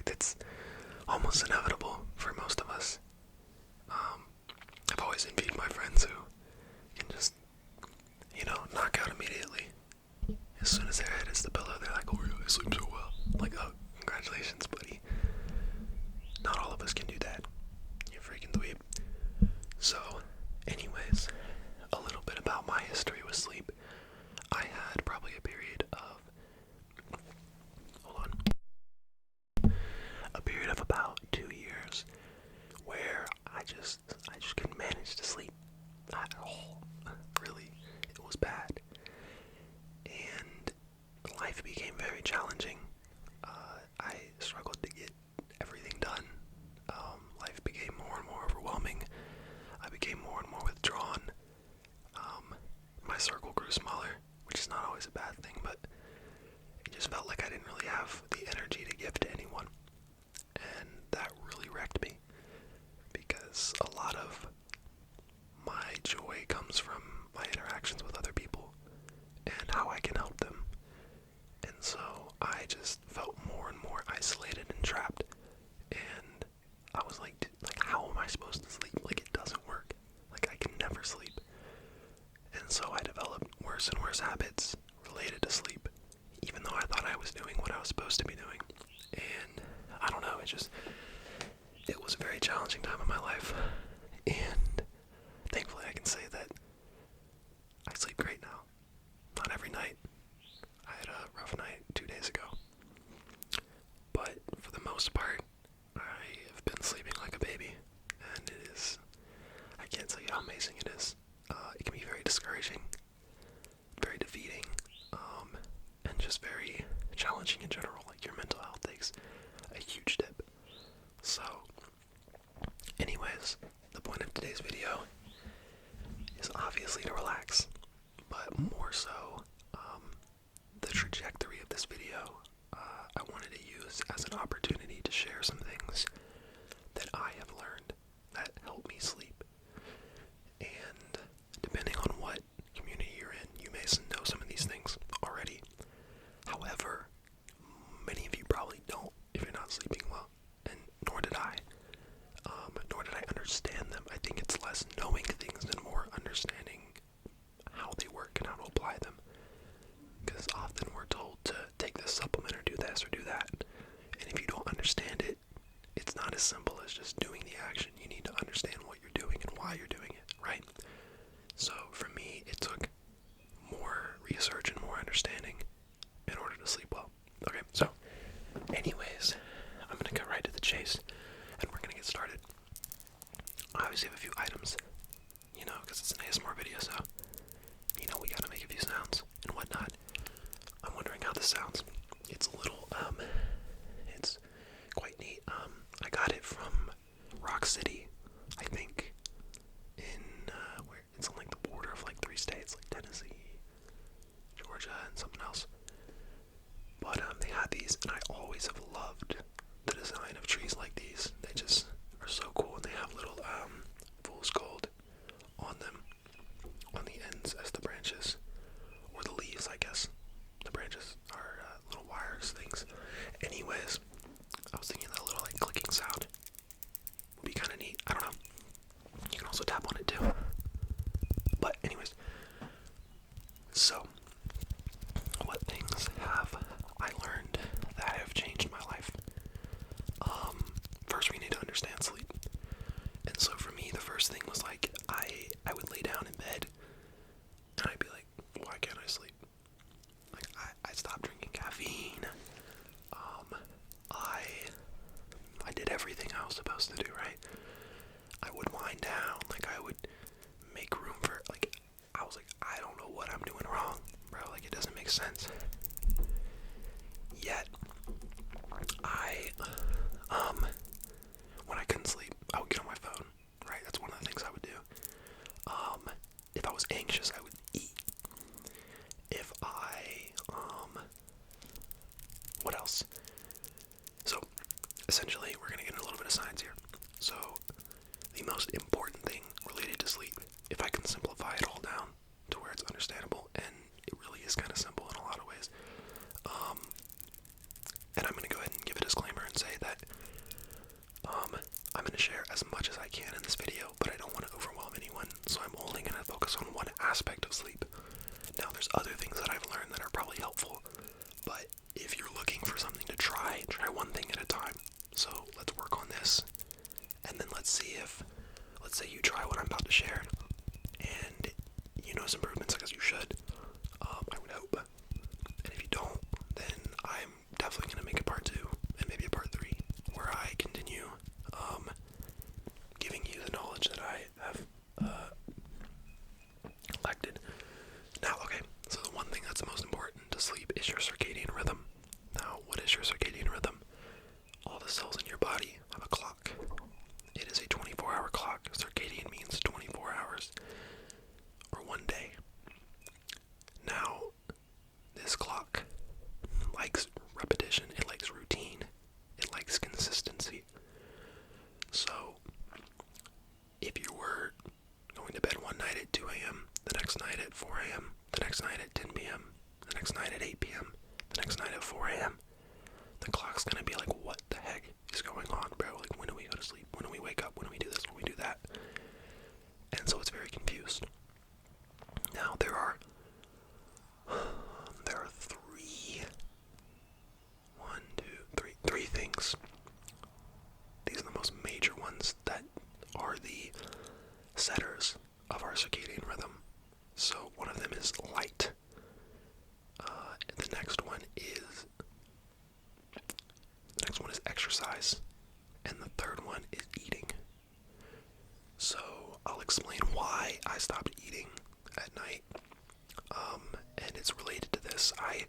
fact, it's almost inevitable for most of us. I've always envied my friends who can just, knock out immediately. As soon as their head hits the pillow, they're like, oh, I sleep so well. I'm like, oh, congratulations, buddy. Not all of us can do that. You freaking dweeb. So, anyways, a little bit about my history with sleep. I had probably a period of, a period of about 2 years where I just couldn't manage to sleep at all. Really, it was bad. And life became very challenging. I struggled to get everything done. Life became more and more overwhelming. I became more and more withdrawn. My circle grew smaller, which is not always a bad thing, but it just felt like I didn't really have the energy to give to anyone. And that really wrecked me, because a lot of my joy comes from my interactions with other people and how I can help them. And so I just felt more and more isolated and trapped. And I was like, how am I supposed to sleep? Like, it doesn't work. Like, I can never sleep. And so I developed worse and worse habits related to sleep, even though I thought I was doing what I was supposed to be doing. And I don't know, it was a very challenging time in my life. And thankfully I can say that I sleep great now. Not every night. I had a rough night 2 days ago. But for the most part, I have been sleeping like a baby. And I can't tell you how amazing it is. It can be very discouraging, very defeating, and just very challenging in general. Like, your mental health takes a huge dip. So, anyways, the point of today's video is obviously to relax, but more so, the trajectory of this video, I wanted to use as an opportunity to share some things that I have learned that help me sleep. And depending on what community you're in, you may know some of these things already. However, many of you probably don't if you're not sleeping well, and nor did I. Nor did I understand them. I think it's less knowing things and more understanding how they work and how to apply them. Because often we're told to take this supplement or do this or do that. And if you don't understand it, it's not as simple as just doing the action. You need to understand what you're doing and why you're doing it, right? So for me, it took more research and more understanding in order to sleep well. Okay, so anyways, I'm going to cut right to the chase, and we're going to get started. I obviously have a few items, because it's an ASMR video, so, we got to make a few sounds and whatnot. I'm wondering how this sounds. It's a little, it's quite neat. I got it from Rock City, I think, where it's on, the border of, 3 states, Tennessee, Georgia, and something else. But, they had these, and I always have loved the design of trees like these. They just are so cool, and they have little, fool's gold on them, on the ends as the branches, or the leaves, I guess. The branches are, little wires things. Anyways, I was thinking that a little, clicking sound would be kind of neat. I don't know. You can also tap on it, too. But, anyways. So, what things have I learned that have changed my life? First, we need to understand sleep. And so for me, the first thing was I would lay down in bed and I'd be like, why can't I sleep? I stopped drinking caffeine. I did everything I was supposed to do, right? I would wind down, I would make room for, I was like, I don't know what I'm doing wrong, bro, it doesn't make sense. Yet, when I couldn't sleep, I would get on my phone, right? That's one of the things I would do. If I was anxious, I would eat. If what else? So, essentially, we're gonna get into a little bit of science here. So, the most important thing related to sleep, if I can simplify it all down to where it's understandable, and it really is kind of simple in a lot of ways. And I'm going to go ahead and give a disclaimer and say that I'm going to share as much as I can in this video, but I don't want to overwhelm anyone, so I'm only going to focus on one aspect of sleep. Now, there's other things that I've learned that are probably helpful, but if you're looking for something to try one thing at a time. So let's work on this, and then let's say you try what I'm about to share, and you notice improvements, because you should. I would hope. And if you don't, then I'm definitely going to make a part 2, and maybe a part 3, where I continue giving you the knowledge that I have collected. Now, okay, so the one thing that's the most important to sleep is your circadian rhythm. Now, what is your circadian rhythm? All the cells in your body have a clock. It is a 24-hour clock. Circadian means 24 hours, or 1 day. Now, this clock likes repetition, it likes routine, it likes consistency. So, if you were going to bed one night at 2 a.m., the next night at 4 a.m., the next night at 10 p.m., the next night at 8 p.m., the next night at 4 a.m., the clock's gonna be like, what the heck is going on, bro? Like, when do we go to sleep? When do we wake up? When do we do this? When do we do that? And so it's very confused. Now, there are three things. These are the most major ones that are the setters of our circadian rhythm. So one of them is light. The next one is exercise, and the third one is eating. So I'll explain why I stopped eating at night, and it's related to this. I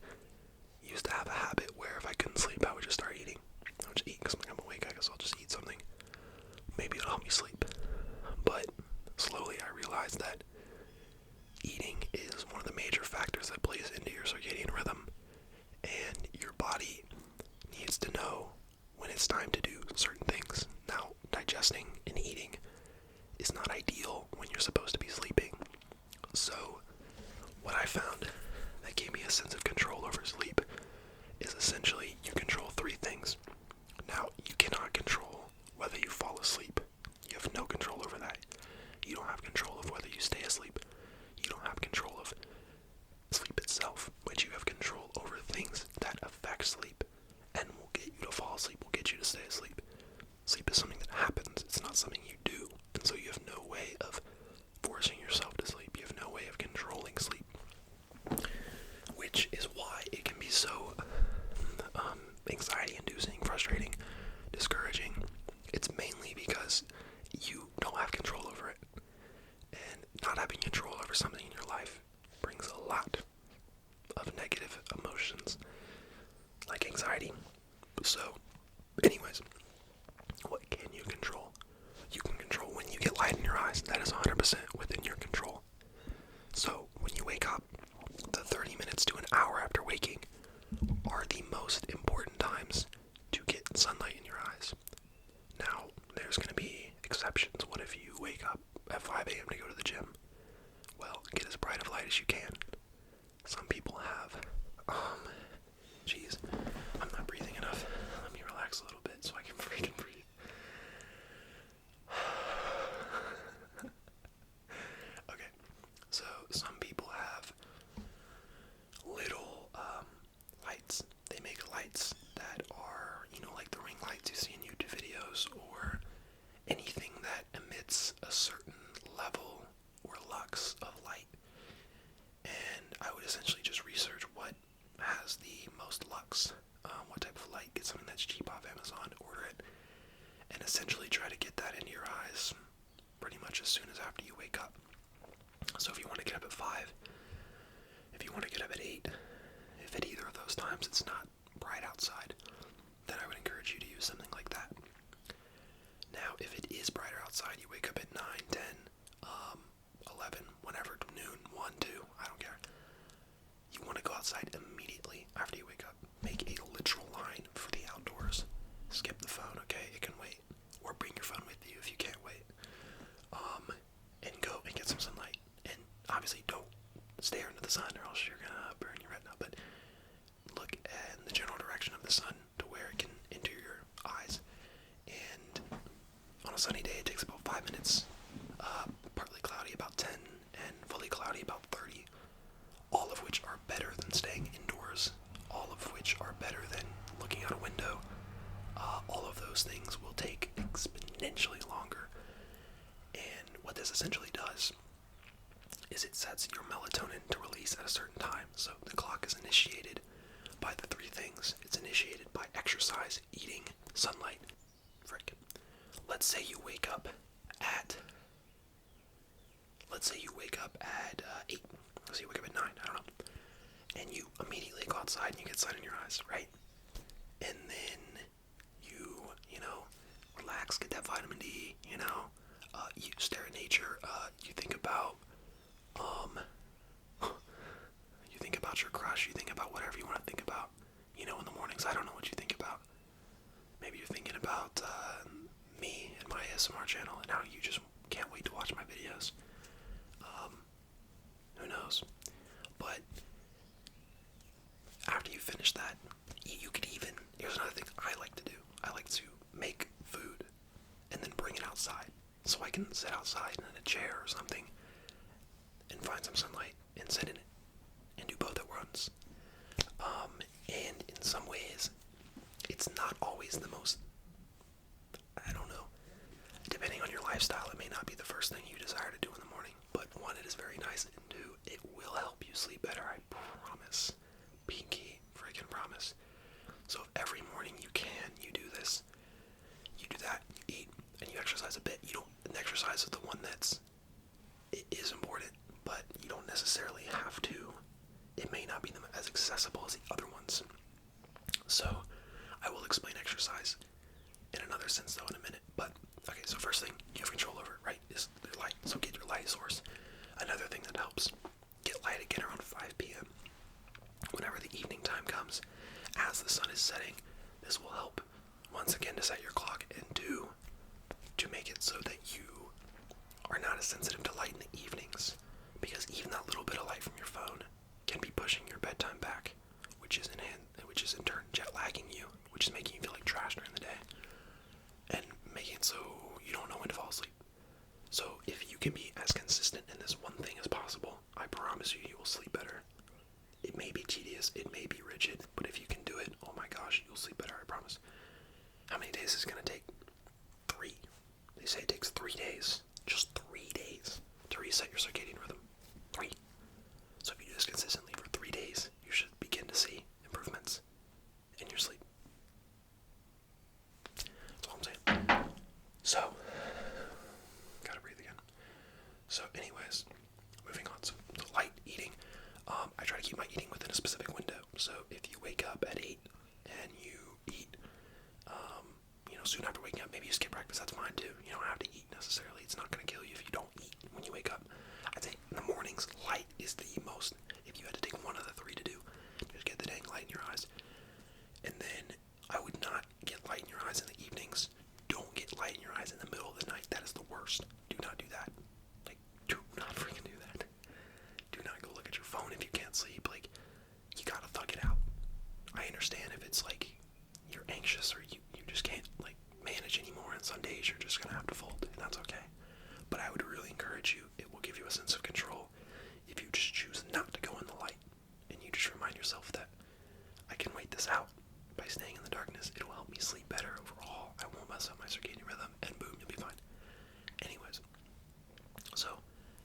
used to have a habit where if I couldn't sleep, I would just start eating. I would just eat because I'm awake. I guess I'll just eat something. Maybe it'll help me sleep. But slowly I realized that eating is one of the major factors that plays into your circadian rhythm, and your body needs to know when it's time to do certain things. Now, digesting and eating is not ideal when you're supposed to be sleeping. So, what I found that gave me a sense of control over sleep is essentially you control 3 things. Now, you cannot control whether you fall asleep. You have no control over that. You don't have control of whether you stay asleep. You don't have control of sleep itself, but you have control over things that affect sleep and will get you to fall asleep, will get you to stay asleep. Sleep is something that happens. It's not something you do. And so you have no way of forcing yourself to sleep. You have no way of controlling sleep, which is why it can be so anxiety-inducing, frustrating, discouraging. It's mainly because you don't have control over it. And not having control over something in your life brings a lot of negative emotions, like anxiety. So, anyways, what can you control? You can control when you get light in your eyes. That is 100% within your control. So, when you wake up, the 30 minutes to an hour after waking are the most important times to get sunlight in your eyes. Now, there's going to be exceptions. What if you wake up at 5 a.m. to go to the gym? Well, get as bright of light as you can. Some people have, I'm not breathing enough. Let me relax a little bit so I can freaking breathe. Okay, so some people have little lights. They make lights that are, like the ring lights you see in YouTube videos, or anything that emits a certain level or lux of light. And I would essentially just research what has the most lux, what type of light, get something that's cheap off Amazon, order it, and essentially try to get that into your eyes pretty much as soon as after you wake up. So if you want to get up at 5, if you want to get up at 8, if at either of those times it's not bright outside, then I would encourage you to use something like that. Now, if it is brighter outside, you wake up at 9, 10, 11, whenever, noon, 1, 2, I don't care. You want to go outside immediately after you wake up. Make a literal line for the outdoors. Skip the phone, okay? It can wait. Or bring your phone with you if you can't wait. And go and get some sunlight. And obviously don't stare into the sun or else you're gonna burn your retina. But look in the general direction of the sun 5 minutes, partly cloudy about 10, and fully cloudy about 30, all of which are better than staying indoors, all of which are better than looking out a window. All of those things will take exponentially longer, and what this essentially does is it sets your melatonin to release at a certain time. So the clock is initiated by the three things. It's initiated by exercise, eating, sunlight. Frick. Let's say you wake up at 8. Let's say you wake up at 9, I don't know. And you immediately go outside and you get sun in your eyes, right? And then you know, relax, get that vitamin D, you stare at nature, you think about your crush, you think about whatever you want to think about. In the mornings, I don't know what you think about. Maybe you're thinking about me and my ASMR channel and how you just can't wait to watch my videos. Who knows? But after you finish that, you could even, here's another thing I like to do. I like to make food and then bring it outside. So I can sit outside in a chair or something and find some sunlight and sit in it and do both at once. And in some ways, it's not always the most, I don't know, depending on your lifestyle, it may not be the first thing you desire to do in the morning, but one, it is very nice, and two, it will help you sleep better, I promise. Pinky freaking promise. So if every morning you do this, you do that, you eat, and you exercise a bit. And exercise is the one it is important, but you don't necessarily have to. It may not be as accessible as the other ones. So I will explain exercise in another sense though in a minute. But okay, so first thing you have control over, right, is your light. So get your light source. Another thing that helps, get light again around 5 p.m. Whenever the evening time comes, as the sun is setting, this will help once again to set your clock, and to make it so that you are not as sensitive to light in the evenings, because even that little bit of light from your phone can be pushing your bedtime back, which is in turn jet lagging you, which is making you feel like trash during the day, and making it so you don't know when to fall asleep. So if you can be as consistent in this one thing as possible, I promise you, you will sleep better. It may be tedious, it may be rigid, but if you can do it, oh my gosh, you'll sleep better, I promise. How many days is it going to take? 3. They say it takes 3 days, just 3 days, to reset your circadian rhythm. 3. So if you do this consistently for 3 days, you should begin to see improvements in your sleep. That's all I'm saying. So, gotta breathe again. So anyways, moving on. So light eating. I try to keep my eating within a specific window. So if you wake up at 8 and you eat, soon after waking up, maybe you skip breakfast, that's fine too. You don't have to eat necessarily. It's not going to kill you if you don't eat when you wake up. I'd say in the mornings, light is the most, if you had to take one of the 3 to do, just get the dang light in your eyes. And then I would not get light in your eyes in the evenings. Don't get light in your eyes in the middle of the night. That is the worst. Do not do that. Like, do not freaking do that. Do not go look at your phone if you can't sleep. Like, you gotta thug it out. I understand if it's like you're anxious or you just can't like manage anymore, and some days you're just gonna have to fold, and that's okay. But I would really encourage you, it will give you a sense of control if you just choose not to go in the light, and you just remind yourself that I can wait this out by staying in the darkness. It will help me sleep better overall. I won't mess up my circadian rhythm, and boom, you'll be fine. Anyways, so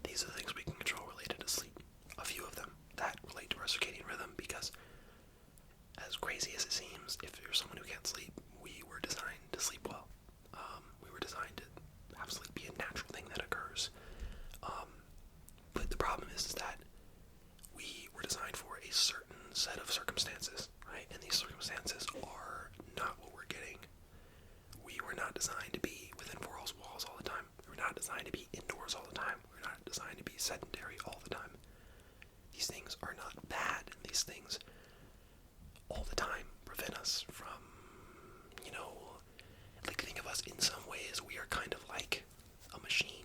these are the things we can control related to sleep. A few of them that relate to our circadian rhythm, because as crazy as it seems, if you're someone who can't sleep, we were designed to sleep well. We were designed to have sleep be a natural thing that occurs. But the problem is that we were designed for a certain set of circumstances, right? And these circumstances are not what we're getting. We were not designed to be within 4 walls all the time. We were not designed to be indoors all the time. We were not designed to be sedentary all the time. These things are not bad, and these things all the time prevent us from, like, think of us in some ways, we are kind of like a machine.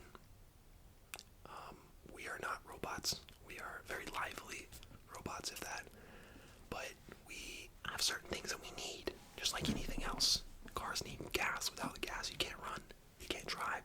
We are not robots. We are very lively robots, if that. But we have certain things that we need, just like anything else. Cars need gas. Without the gas, you can't run. You can't drive.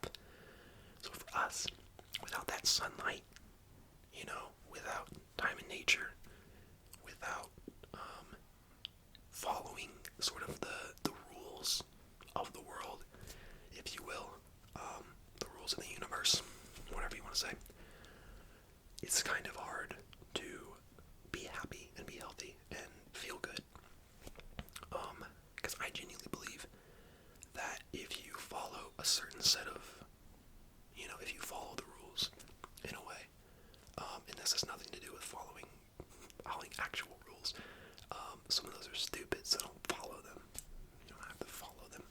that if you follow a certain set of, if you follow the rules in a way, and this has nothing to do with following actual rules. Some of those are stupid, so don't follow them. You don't have to follow them.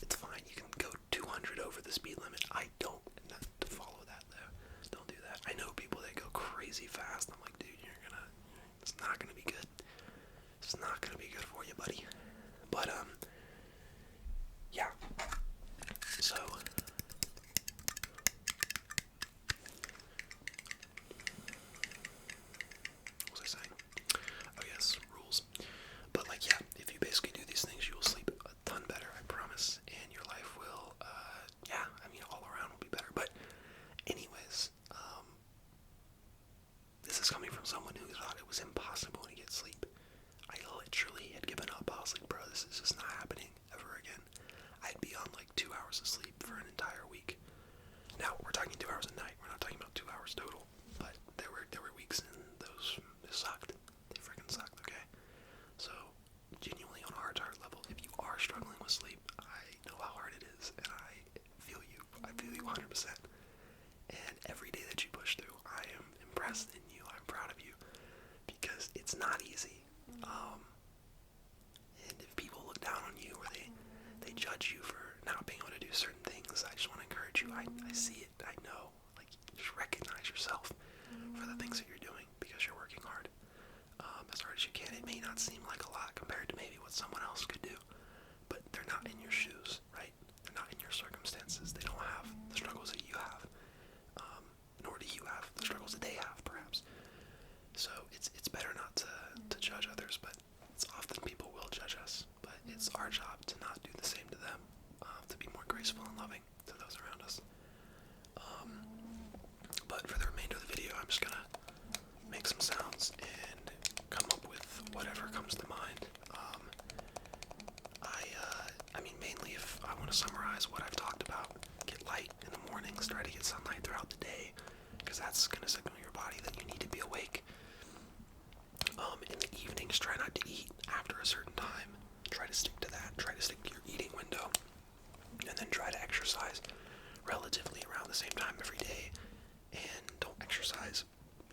It's fine. You can go 200 over the speed limit. I don't not to follow that though. Don't do that. I know people that go crazy fast. I'm like, dude, it's not gonna be good. It's not gonna be good for you, buddy. But yeah. So what was I saying? Oh yes, rules. But like, yeah, if you basically do these things, you will sleep a ton better, I promise, and your life will, all around will be better. But anyways, this is coming from someone who thought it was impossible to get sleep. I literally had given up. I was like, bro, this is just not happening ever again. I'd be on like 2 hours of sleep for an entire week. Now, we're talking 2 hours a night. We're not talking about 2 hours total. But there were weeks in those that sucked. They freaking sucked, okay? So, genuinely on a heart level, if you are struggling with sleep, I know how hard it is, and I feel you. I feel you 100%. And every day that you push through, I am impressed in you. I'm proud of you. Because it's not easy. And if people look down on you or they judge you for not being able to do certain things, I just want to encourage you. I see it. I know. Like, just recognize yourself for the things that you're doing because you're working hard. As hard as you can. It may not seem like a lot compared to maybe what someone else could do, but they're not in your shoes, right? They're not in your circumstances. They don't have the struggles that you have, nor do you have the struggles that they have, perhaps. So it's better not to judge others, but it's often people will judge us. But it's our job to not do the same to them, to be more graceful and loving to those around us. But for the remainder of the video, I'm just gonna make some sounds and come up with whatever comes to mind. Mainly if I want to summarize what I've talked about, get light in the mornings, try to get sunlight throughout the day, because that's going to signal your body that you need to be awake. In the evenings, try not to eat after a certain time. Try to stick to that. Try to stick to your eating window. And then try to exercise relatively around the same time every day. And don't exercise.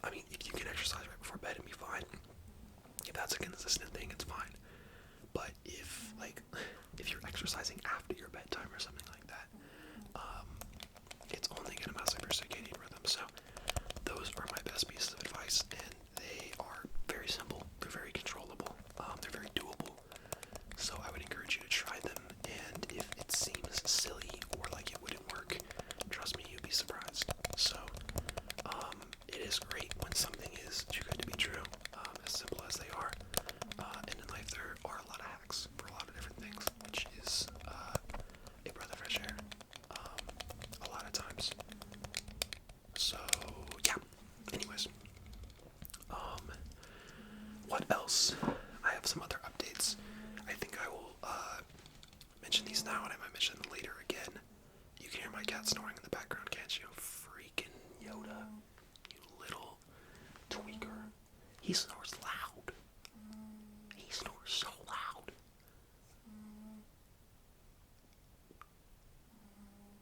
If you can exercise right before bed, it'd be fine. If that's a consistent thing, it's fine. But if you're exercising after your bedtime or something like that, it's only going to mess up your circadian rhythm. So those are my best pieces of advice, and they are very simple. They're very controllable. They're very doable. So I would encourage you to try them, and if it seems silly or like it wouldn't work, trust me, you'd be surprised. So it is great when something is too good to be true, as simple as they are. And in life there are a lot of hacks for a lot of different things, which is a breath of fresh air a lot of times. So yeah, anyways, what else? I have some other updates. I think I will mention these now, and I might mention them later again. You can hear my cat snoring in the background, can't you? Freaking Yoda, you little tweaker. He snores loud. He snores so loud.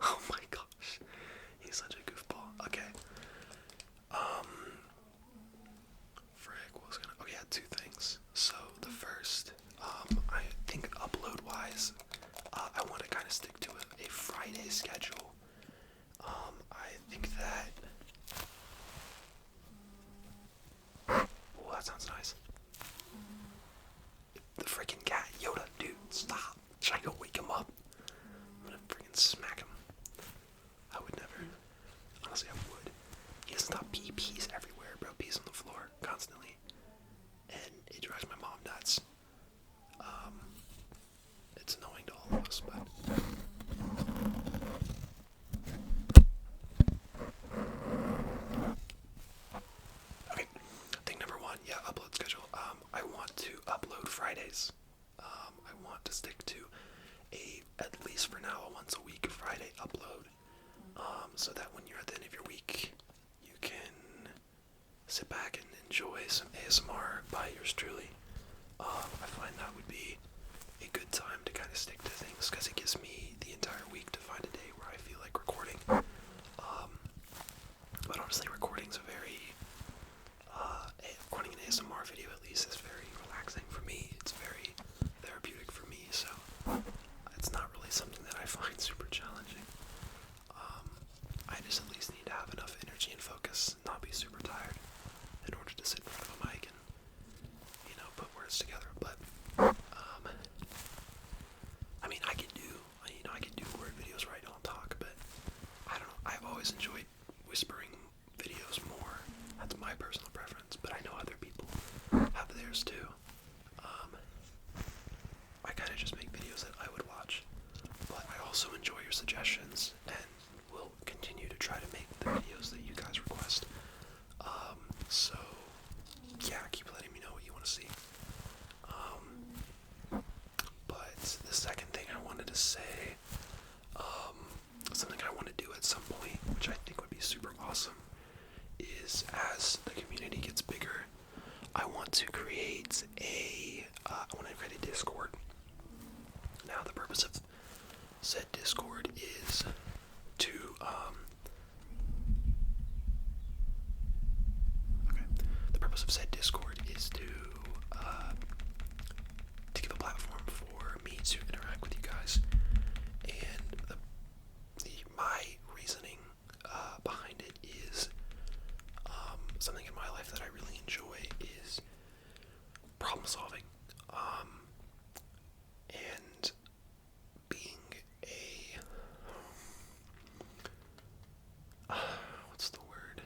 Oh my gosh. He's such a goofball. Okay. Okay, I had two things. So, the first, I think upload-wise, I want to kind of stick to a Friday schedule. I think that... Oh, that sounds nice. The freaking cat, Yoda, dude, stop. Should I go wake him up? I'm gonna freaking smack him. I would never. Honestly, I would. He doesn't stop pees everywhere, bro. Pees on the floor constantly. And it drives my mom nuts. It's annoying to all of us, but... Okay, thing number one, yeah, upload schedule. I want to upload Fridays. I want to stick to at least for now, a once a week Friday upload. So that when you're at the end of your week, you can sit back and enjoy some ASMR by yours truly. I find that would be a good also enjoy your suggestions, and will continue to try to make the videos that you guys request. So yeah, keep letting me know what you want to see. But the second thing I wanted to say, something I want to do at some point, which I think would be super awesome, is as the community gets bigger, I want to create a Discord. Now, the purpose of said Discord is to give a platform for me to interact with you guys. And my reasoning behind it is something in my life that I really enjoy is problem solving. And being a what's the word?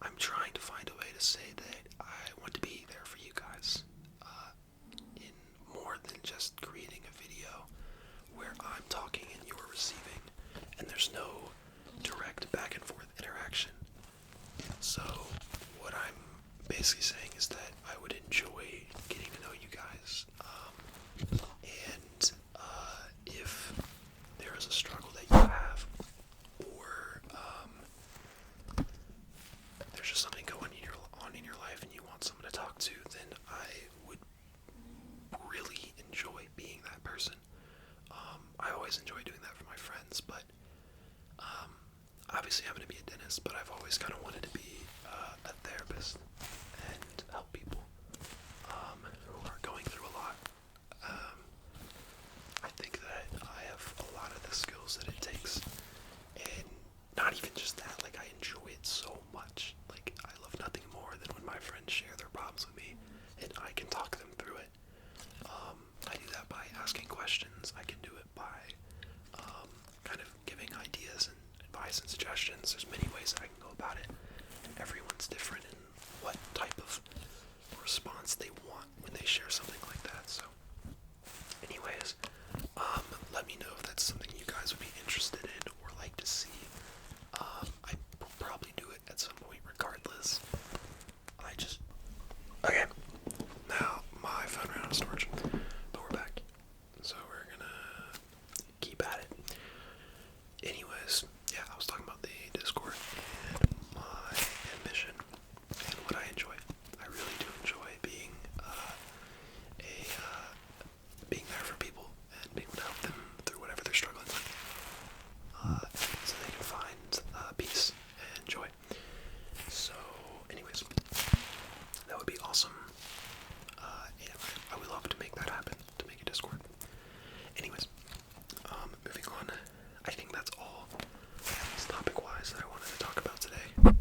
I'm trying to find a way to say that I want to be there for you guys in more than just creating a video where I'm talking and you're receiving, and there's no direct back and forth interaction. So what I'm basically saying is that I would enjoy getting to know you guys, and if there is a struggle that you have, or there's just something going on in your life and you want someone to talk to, then I would really enjoy being that person. I always enjoy doing that for my friends, but obviously I'm going to be a dentist, but I've always kind of wanted to be a therapist and help people who are going through a lot. I think that I have a lot of the skills that it takes, and not even just that, like, I enjoy it so much. Like, I love nothing more than when my friends share their problems with me and I can talk them through it. I do that by asking questions. I can do it by kind of giving ideas and advice and suggestions. There's many ways that I can go about it. Everyone's different in what type of response they want when they share something like that. So anyways, let me know if that's something you guys would be interested in or like to see. I will probably do it at some point regardless. Okay, now my phone ran out of storage, but we're back, so we're gonna keep at it. Anyways, yeah, I was talking about the Discord and my ambition and what I enjoy. I really do enjoy being being there for people and being able to help them through whatever they're struggling with, so they can find peace and joy. So, anyways, that would be awesome, and I would love to make that happen, to make a Discord. Anyways, moving on, I think that's all topic-wise that I wanted to talk about today. I'm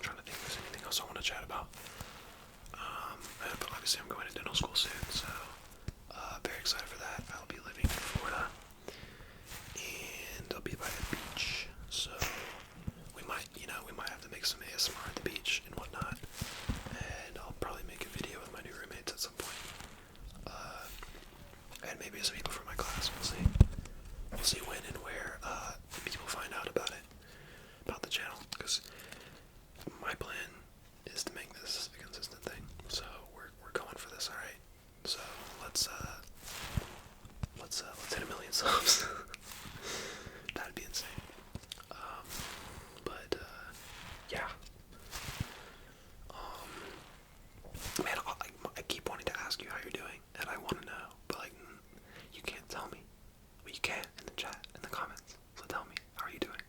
trying to think if there's anything else I want to chat about. But obviously I'm going to dental school soon, so very excited for that. I'll be living in Florida, and I'll be by the beach, so we might have to make some ASMR at the beach and whatnot, and I'll probably make a video with my new roommates at some point, and maybe some people from my class. We'll see when and where people find out about it, about the channel, because my plan is to make this a consistent thing. So we're going for this, all right? So let's hit 1 million subs. That'd be insane. But yeah. Man, I keep wanting to ask you how you're doing, and I want to know, but like, you can't tell me. Well, you can in the chat, in the comments. So tell me, how are you doing?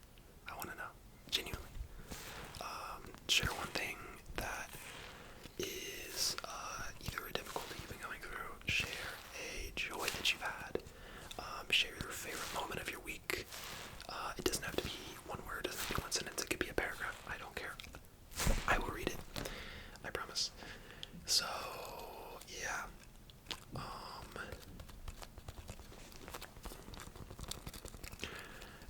I want to know, genuinely. Share one thing that is either a difficulty you've been going through, share a joy that you've had, share your favorite moment of your week. It doesn't have to be one word, it doesn't have to be one sentence, it could be a paragraph. I don't care. I will read it. I promise. So, yeah.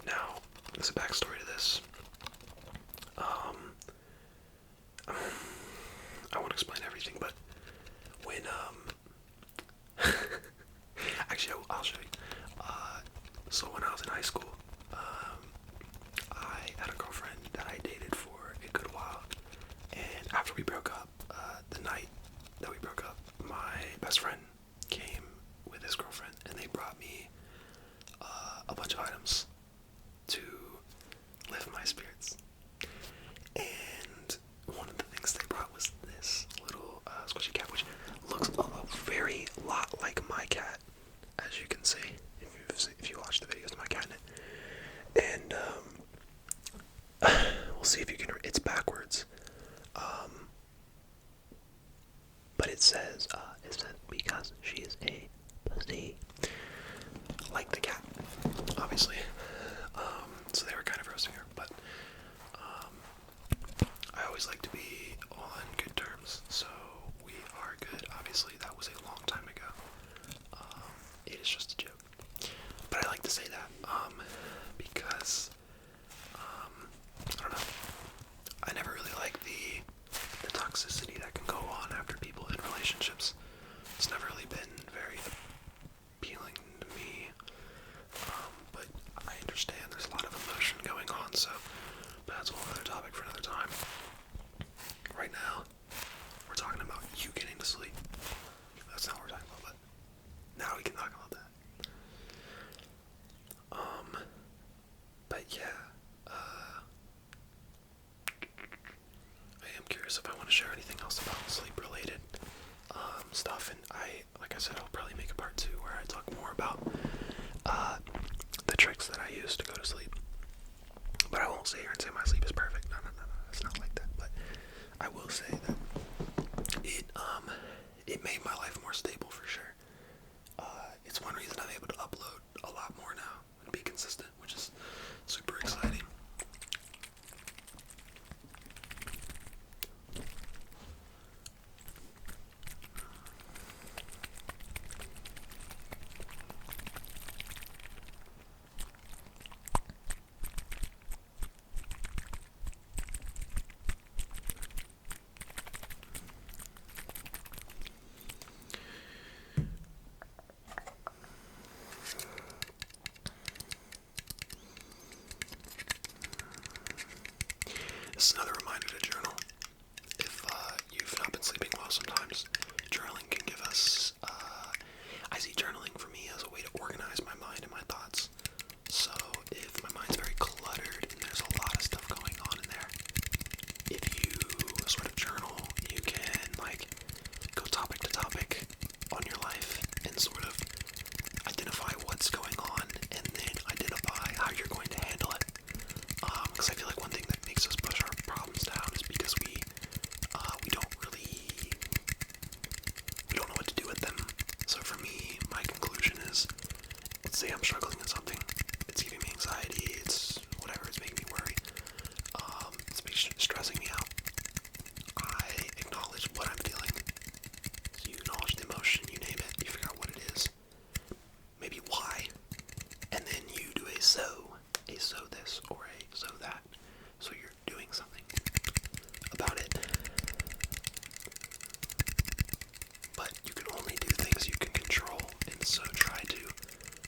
Now, there's a backstory to this. I won't explain everything, but when high school, I had a girlfriend that I dated for a good while, and after we broke up, the night that we broke up, my best friend came with his girlfriend, and they brought me a bunch of items to lift my spirits. And one of the things they brought was this little squishy cat, which looks a very lot like my cat, as you can see if you watch the videos of my cat in it. And we'll see if you can. It's backwards, but it says because she is a pussy, like the cat, obviously. So they were kind of roasting her, but I always like to be on good terms, so we are good. Obviously, that was a long time ago. It is just a joke, but I like to say that because I don't know. I never really like the toxicity that can go on after people in relationships. It's never really been very appealing to me. But I understand there's a lot of emotion going on, so that's a whole other topic for another time. Right now, we're talking about you getting to sleep. That's not what we're talking about, but now we can talk about that. But yeah, I am curious if I want to share anything else about sleep-related stuff, and like I said, I'll probably make a part 2 where I talk more about the tricks that I use to go to sleep. But I won't sit here and say my sleep is perfect. No, it's not like that. But I will say that it made my life more stable for sure. It's one reason I'm able to upload a lot more now and be consistent, which is super exciting. This is another reminder to journal. If you've not been sleeping well sometimes, journaling can give us, I see journaling for me as a way to organize my mind and my thoughts. So if my mind's very cluttered and there's a lot of stuff going on in there, if you sort of journal, you can go topic to topic on your life and sort of identify what's going on and then identify how you're going to handle it. Because I feel like one thing that makes us push our problems down is because we don't know what to do with them. So for me, my conclusion is, let's say I'm struggling with something, it's giving me anxiety, it's whatever, it's making me worry, it's stressing me out. I acknowledge what I'm feeling. You acknowledge the emotion, you name it, you figure out what it is, maybe why, and then you do a so this or a so that. So you're doing something about it. But you can only do things you can control, and so try to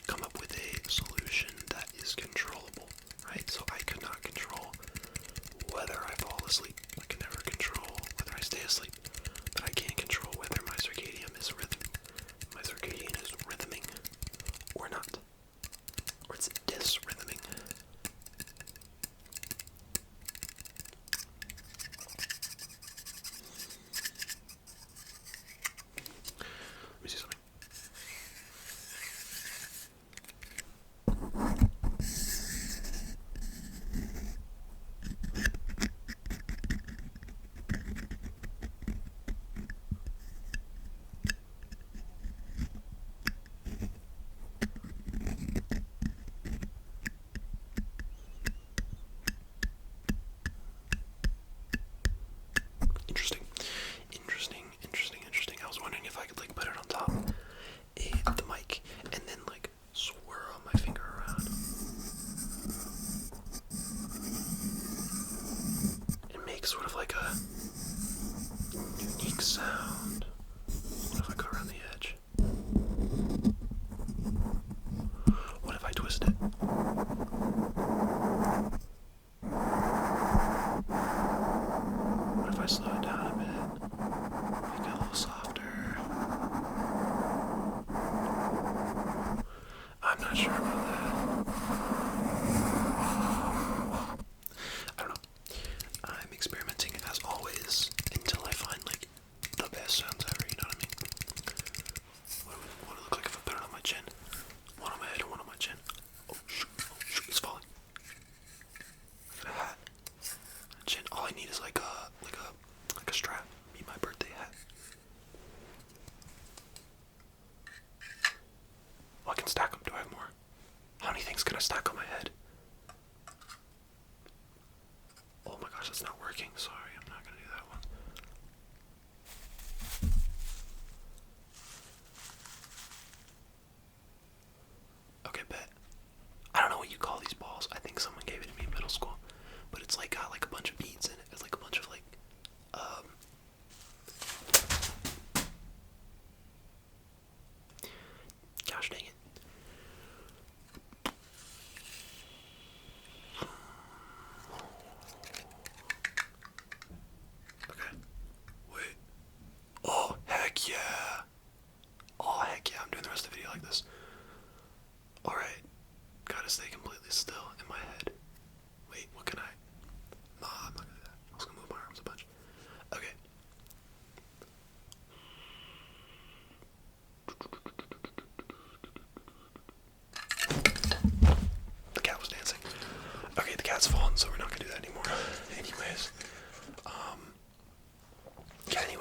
come up with a solution that is controllable, right? So I could not control whether I fall asleep. I can never control whether I stay asleep, but I can control whether my circadian is rhythming or not, or it's dysrhythming. Let me see something. Interesting. I was wondering if I could put it on top of the mic and then swirl my finger around and make sort of like a unique sound. What if I go around the edge? What if I twist it?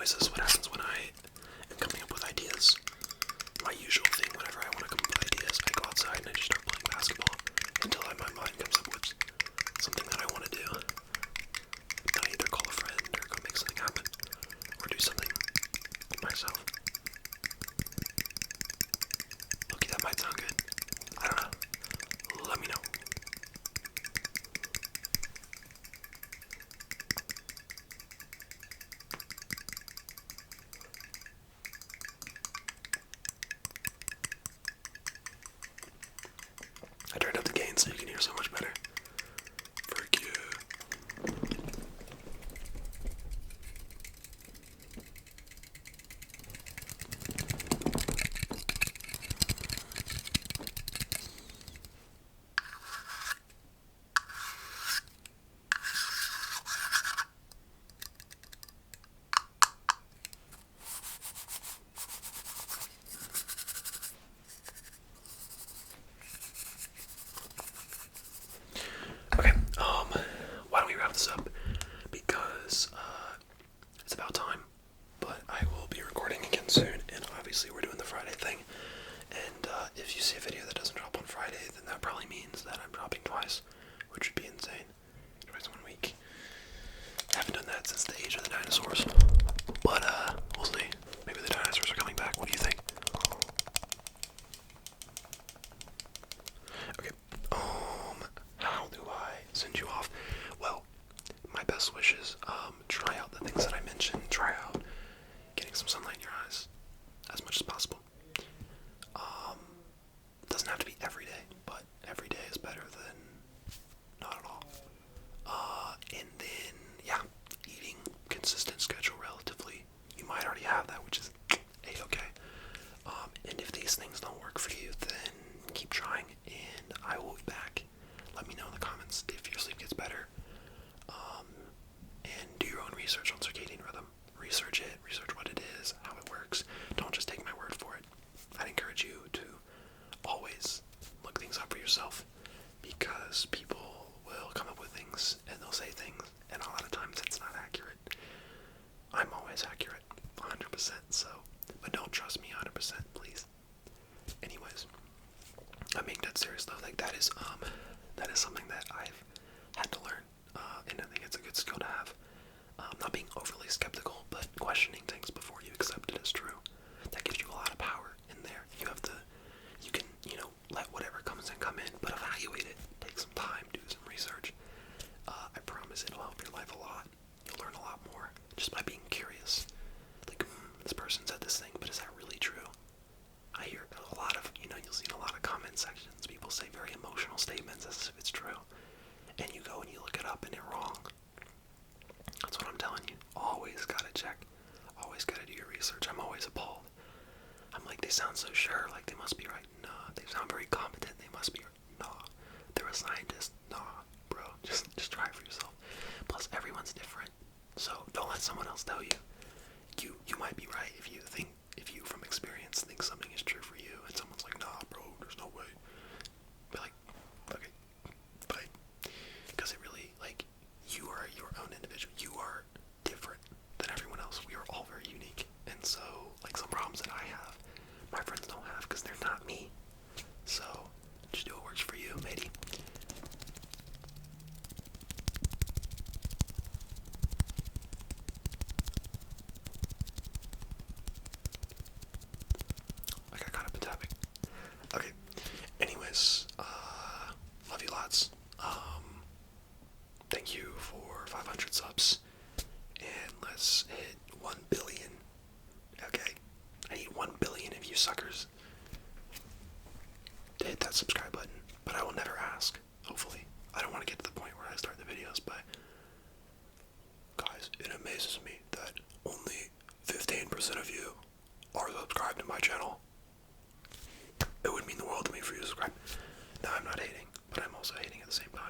anyways, this is what happens when I am coming up with ideas. My usual thing whenever I want to come up with ideas, I go outside and I just start playing basketball until my mind comes up with something that I want to do. I either call a friend or go make something happen or do something myself. Okay, that might sound good. I don't know. Let me know. I turned up the gain so you can hear so much better. Frick you. Okay, why don't we wrap this up? Because, it's about time. But I will be recording again soon, and obviously we're doing the Friday thing. And, if you see a video that doesn't drop on Friday, then that probably means that I'm dropping twice, which would be insane. Twice in 1 week. I haven't done that since the age of the dinosaurs. But, we'll see. Maybe the dinosaurs are coming back. What do you think? Okay, how do I send you off? Well, my best wishes, try out the things that I mentioned. Try out getting some sunlight in your eyes as much as possible. Doesn't have to be every day, but every day is better than not at all. And then, yeah, eating consistent schedule relatively. You might already have that, which is A-okay. And if these things don't work for you, then keep trying, and I will be back. Let me know in the comments if your sleep gets better. And do your own research on circadian rhythm. Research it, research what it is, how it works. Don't just take my word for it. I'd encourage you to always look things up for yourself, because people will come up with things and they'll say things, and a lot of times it's not accurate. I'm always accurate, 100%, so, but don't trust me 100%, please. Anyways, I'm being dead serious though. Like, that is something that I've had to learn, and I think it's a good skill to have. Not being overly skeptical, but questioning things before you accept it as true. That gives you a lot of power in there. You can, let whatever comes in come in, but evaluate it. Take some time, do some research. I promise it'll help your life a lot. You'll learn a lot more just by being curious. Like, this person said this thing, but is that really true? I hear a lot of, you'll see in a lot of comment sections, people say very emotional statements as if it's true. And you go and you look it up and they're wrong. That's what I'm telling you. Always gotta check. Always gotta do your research. I'm always appalled. I'm like, they sound so sure, like they must be right. Nah, they sound very competent, they must be right. Nah, they're a scientist. Nah, bro, just try it for yourself. Plus, everyone's different, so don't let someone else tell you. You might be right if you from experience think something is true for you, and someone's like, nah, bro, there's no way. Be like, okay, bye. Because it really, like, you are your own individual. You are different than everyone else. We are all very unique. And so, like, some problems that I have, my friends don't have because they're not me. So, just do what works for you, matey. Like, I got up and tapping. Okay. Anyways, love you lots. Thank you for 500 subs. And let's hit 1 billion. Okay? I need 1 billion of you suckers to hit that subscribe button. But I will never ask, hopefully. I don't want to get to the point where I start the videos, but guys, it amazes me that only 15% of you are subscribed to my channel. It would mean the world to me for you to subscribe. Now, I'm not hating, but I'm also hating at the same time.